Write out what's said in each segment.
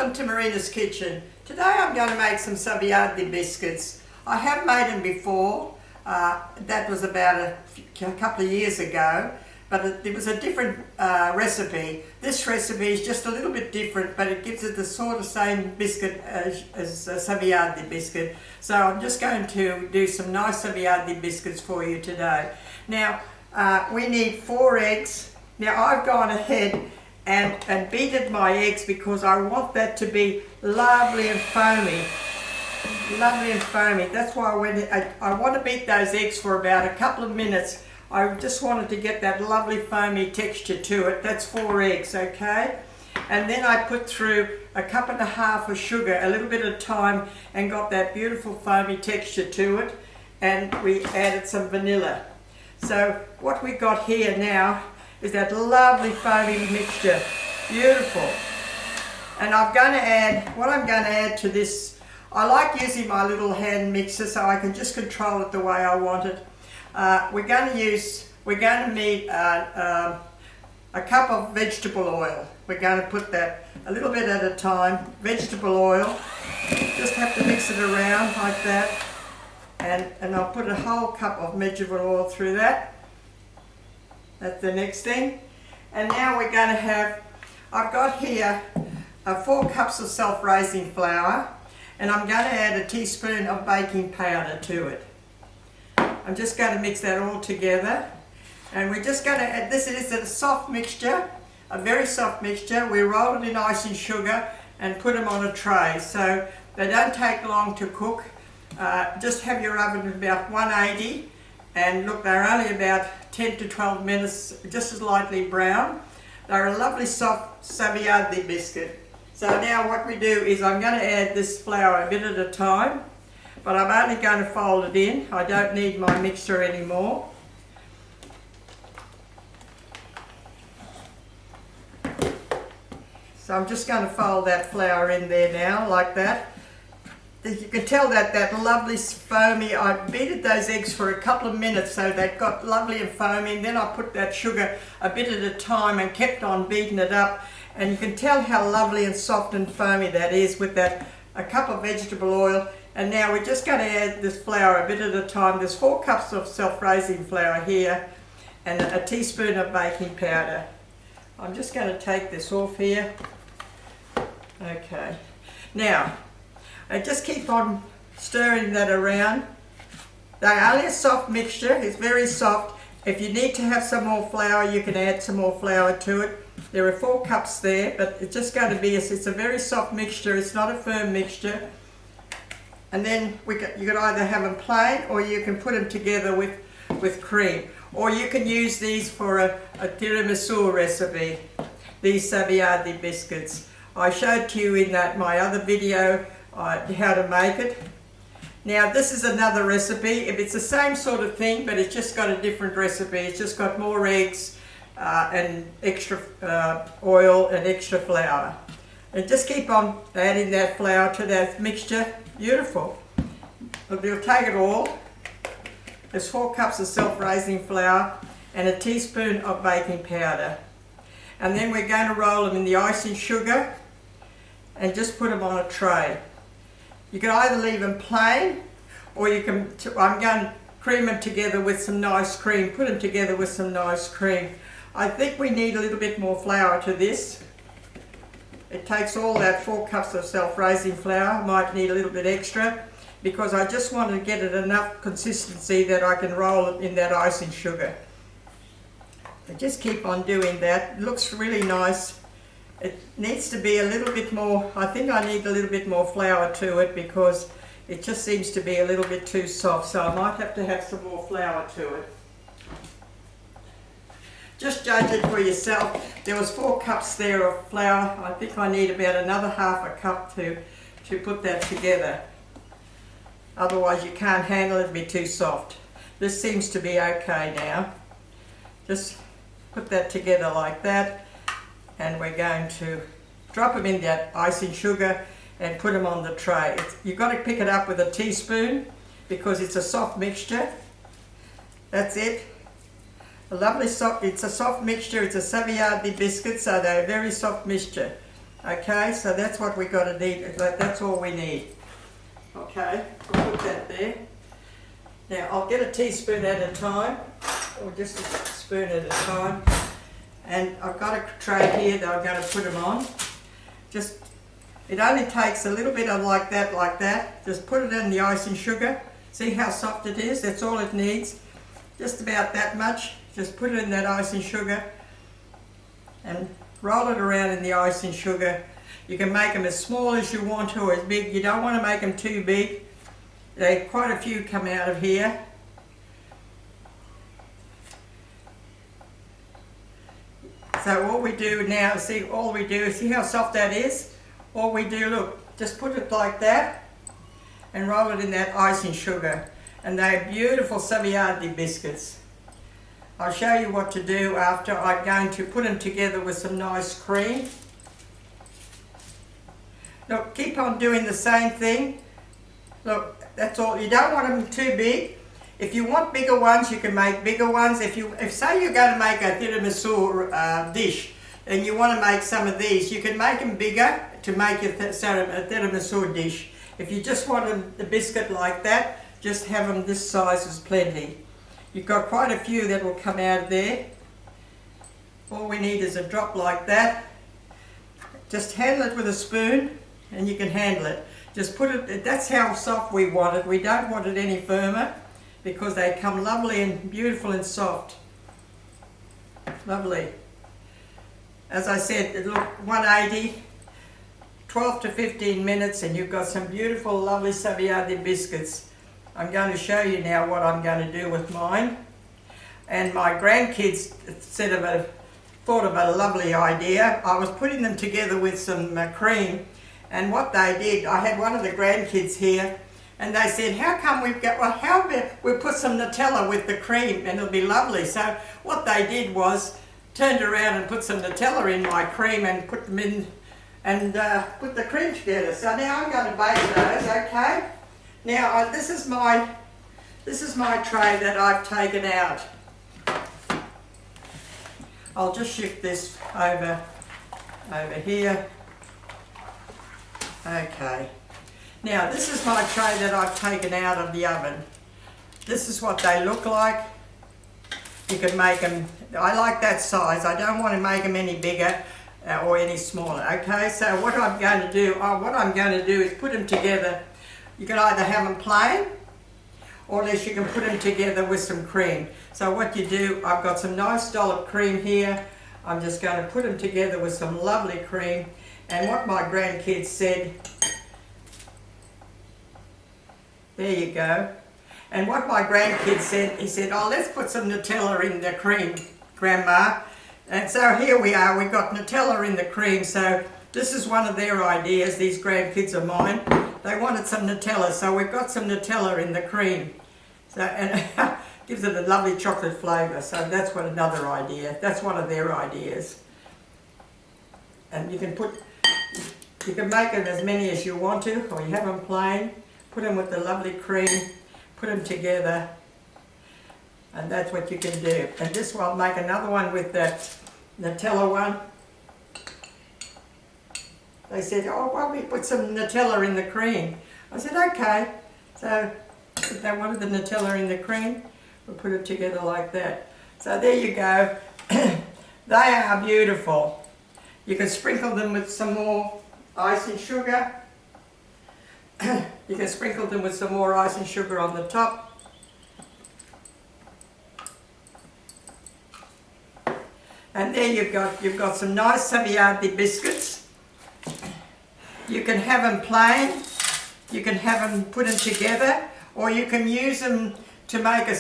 Welcome to Marina's kitchen. Today I'm going to make some Savoiardi biscuits. I have made them before. That was about a couple of years ago, but it was a different recipe. This recipe is just a little bit different, but it gives it the sort of same biscuit as a Savoiardi biscuit. So I'm just going to do some nice Savoiardi biscuits for you today. Now we need 4 eggs. Now I've gone ahead and beaten my eggs because I want that to be lovely and foamy. Lovely and foamy. That's why when I want to beat those eggs for about a couple of minutes. I just wanted to get that lovely foamy texture to it. That's 4 eggs, okay? And then I put through a 1.5 cups of sugar, a little bit of thyme, and got that beautiful foamy texture to it. And we added some vanilla. So what we got here now is that lovely foamy mixture. Beautiful. And I'm going to add, what I'm going to add to this, I like using my little hand mixer so I can just control it the way I want it. We're going to need a cup of vegetable oil. We're going to put that a little bit at a time. Vegetable oil. Just have to mix it around like that. And I'll put a whole cup of vegetable oil through that. That's the next thing. And now we're going to have, I've got here 4 cups of self-raising flour, and I'm going to add a teaspoon of baking powder to it. I'm just going to mix that all together. And we're just going to add, this is a soft mixture, a very soft mixture. We roll it in icing sugar and put them on a tray. So they don't take long to cook. Just have your oven at about 180. And look, they're only about 10 to 12 minutes, just as lightly brown. They're a lovely soft Savoiardi biscuit. So now what we do is I'm going to add this flour a bit at a time, but I'm only going to fold it in. I don't need my mixture anymore. So I'm just going to fold that flour in there now, like that. You can tell that lovely foamy, I beaten those eggs for a couple of minutes so they got lovely and foamy, and then I put that sugar a bit at a time and kept on beating it up, and you can tell how lovely and soft and foamy that is with that a cup of vegetable oil. And now we're just going to add this flour a bit at a time. There's 4 cups of self-raising flour here and a teaspoon of baking powder. I'm just going to take this off here. Okay. Now, I just keep on stirring that around. They're only a soft mixture, it's very soft. If you need to have some more flour, you can add some more flour to it. There are 4 cups there, but it's just going to be, it's a very soft mixture, it's not a firm mixture. And then you could either have them plain or you can put them together with cream. Or you can use these for a tiramisu recipe, these Savoiardi biscuits. I showed to you in my other video how to make it. Now this is another recipe. If it's the same sort of thing, but it's just got a different recipe. It's just got more eggs and extra oil and extra flour. And just keep on adding that flour to that mixture. Beautiful. But we'll take it all. There's 4 cups of self-raising flour and a teaspoon of baking powder. And then we're going to roll them in the icing sugar and just put them on a tray. You can either leave them plain, or you can, I'm going to cream them together with some nice cream, put them together with some nice cream. I think we need a little bit more flour to this. It takes all that 4 cups of self-raising flour, might need a little bit extra, because I just want to get it enough consistency that I can roll it in that icing sugar. I just keep on doing that. It looks really nice. It needs to be a little bit more, I think I need a little bit more flour to it because it just seems to be a little bit too soft, so I might have to have some more flour to it. Just judge it for yourself. There was 4 cups there of flour. I think I need about another 1/2 cup to put that together. Otherwise you can't handle it, it'll be too soft. This seems to be okay now. Just put that together like that. And we're going to drop them in that icing sugar and put them on the tray. You've got to pick it up with a teaspoon because it's a soft mixture. That's it. A lovely soft, it's a soft mixture, it's a Savoiardi biscuit, so they're a very soft mixture. Okay, so that's what we got to need. That's all we need. Okay, we'll put that there. Now I'll get a teaspoon at a time, or just a spoon at a time. And I've got a tray here that I'm going to put them on. Just, it only takes a little bit of like that. Just put it in the icing sugar. See how soft it is? That's all it needs. Just about that much. Just put it in that icing sugar and roll it around in the icing sugar. You can make them as small as you want to, or as big. You don't want to make them too big. Quite a few come out of here. So all we do now, see how soft that is? All we do, look, just put it like that and roll it in that icing sugar. And they're beautiful Savoiardi biscuits. I'll show you what to do after. I'm going to put them together with some nice cream. Look, keep on doing the same thing. Look, that's all. You don't want them too big. If you want bigger ones, you can make bigger ones. If say you're going to make a tiramisu dish, and you want to make some of these, you can make them bigger to make a tiramisu dish. If you just want the biscuit like that, just have them this size is plenty. You've got quite a few that will come out of there. All we need is a drop like that. Just handle it with a spoon, and you can handle it. Just put it, that's how soft we want it. We don't want it any firmer, because they come lovely and beautiful and soft. Lovely. As I said, look, 180, 12 to 15 minutes, and you've got some beautiful, lovely Savoiardi biscuits. I'm going to show you now what I'm going to do with mine. And my grandkids thought of a lovely idea. I was putting them together with some cream, and what they did, I had one of the grandkids here, and they said, how come we've got, well, how about we put some Nutella with the cream and it'll be lovely. So what they did was turned around and put some Nutella in my cream and put them in and put the cream together. So now I'm going to bake those, okay? Now this is my tray that I've taken out. I'll just shift this over here. Okay. Now this is my tray that I've taken out of the oven. This is what they look like. You can make them, I like that size. I don't want to make them any bigger or any smaller. Okay, so what I'm going to do, is put them together. You can either have them plain, or else you can put them together with some cream. So what you do, I've got some nice dollop cream here. I'm just going to put them together with some lovely cream. And what my grandkids said, there you go. And what my grandkid said, he said, oh, let's put some Nutella in the cream, Grandma. And so here we are, we've got Nutella in the cream. So this is one of their ideas, these grandkids of mine. They wanted some Nutella, so we've got some Nutella in the cream. So, and gives it a lovely chocolate flavour. So that's another idea. That's one of their ideas. And you can make them as many as you want to, or you have them plain. Put them with the lovely cream, put them together, and that's what you can do. And this one, I'll make another one with that Nutella one. They said, oh, why don't we put some Nutella in the cream? I said, okay. So if they wanted the Nutella in the cream, we'll put it together like that. So there you go. They are beautiful. You can sprinkle them with some more icing sugar. You can sprinkle them with some more icing sugar on the top. And there you've got some nice Savoiardi biscuits. You can have them plain, you can have them put them together, or you can use them to make a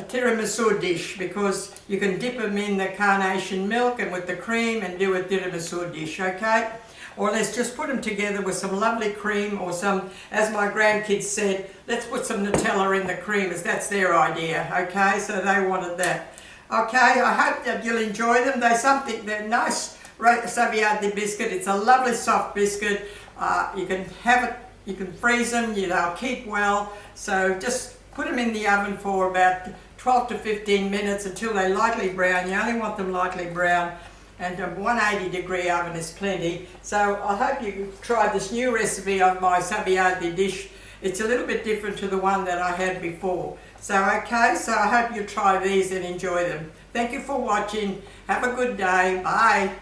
tiramisu dish, because you can dip them in the carnation milk and with the cream and do a tiramisu dish, okay? Or let's just put them together with some lovely cream, or some, as my grandkids said, let's put some Nutella in the cream, as that's their idea, okay? So they wanted that. Okay, I hope that you'll enjoy them. They're nice Savoiardi biscuit. It's a lovely soft biscuit. You can have it, you can freeze them, they'll keep well. So just put them in the oven for about 12 to 15 minutes until they're lightly brown. You only want them lightly brown. and a 180 degree oven is plenty. So I hope you try this new recipe of my Savoiardi dish. It's a little bit different to the one that I had before. So okay, so I hope you try these and enjoy them. Thank you for watching. Have a good day. Bye.